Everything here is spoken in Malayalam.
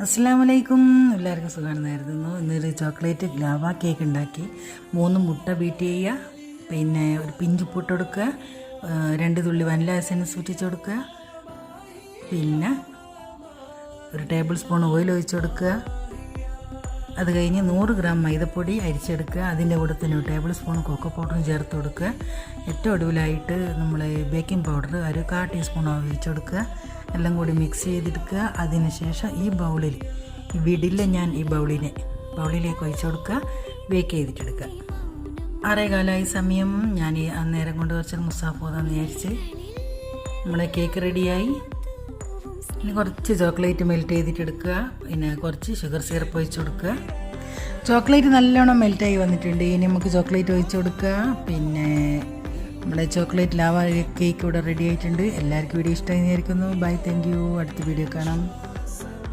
അസ്സലാമലൈക്കും. എല്ലാവർക്കും സുഖമാണെന്നായിരുന്നു. ഇന്നൊരു ചോക്ലേറ്റ് ലാവ കേക്ക് ഉണ്ടാക്കി. 3 മുട്ട ബീറ്റ് ചെയ്യുക, പിന്നെ ഒരു പിഞ്ച് ഉപ്പിട്ട് കൊടുക്കുക, 2 തുള്ളി വനില എസൻസ് സൂറ്റിച്ച് കൊടുക്കുക, പിന്നെ ഒരു ടേബിൾ സ്പൂൺ ഓയിൽ ഒഴിച്ച് കൊടുക്കുക. അത് കഴിഞ്ഞ് 100 ഗ്രാം മൈദപ്പൊടി അരിച്ചെടുക്കുക. അതിൻ്റെ കൂടെ തന്നെ ഒരു ടേബിൾ സ്പൂൺ കൊക്കോ പൗഡറും ചേർത്ത് കൊടുക്കുക. ഏറ്റവും ഒടുവിലായിട്ട് നമ്മൾ ബേക്കിംഗ് പൗഡർ ഒരു 1/4 ടീസ്പൂൺ ഒഴിച്ച് കൊടുക്കുക. എല്ലാം കൂടി മിക്സ് ചെയ്തെടുക്കുക. അതിനുശേഷം ഈ ബൗളിൽ വിടില്ല ഞാൻ ഈ ബൗളിലേക്ക് ഒഴിച്ച് കൊടുക്കുക. ബേക്ക് ചെയ്തിട്ടെടുക്കുക. 6:15 സമയം ഞാൻ ഈ അന്നേരം കൊണ്ട് കുറച്ച് മുസാഫോതാന്ന് വിചാരിച്ച് നമ്മളെ കേക്ക് റെഡിയായി. ഇനി കുറച്ച് ചോക്ലേറ്റ് മെൽറ്റ് ചെയ്തിട്ടെടുക്കുക. പിന്നെ കുറച്ച് ഷുഗർ സിറപ്പ് ഒഴിച്ച് കൊടുക്കുക. ചോക്ലേറ്റ് നല്ലോണം മെൽറ്റായി വന്നിട്ടുണ്ട്. ഇനി നമുക്ക് ചോക്ലേറ്റ് ഒഴിച്ച് കൊടുക്കുക. പിന്നെ നമ്മളെ ചോക്ലേറ്റ് ലാവ കേക്ക് ഇവിടെ റെഡി ആയിട്ടുണ്ട്. എല്ലാവർക്കും വീഡിയോ ഇഷ്ടമായി വിചാരിക്കുന്നു. Bye, thank you. അടുത്ത വീഡിയോ കാണാം.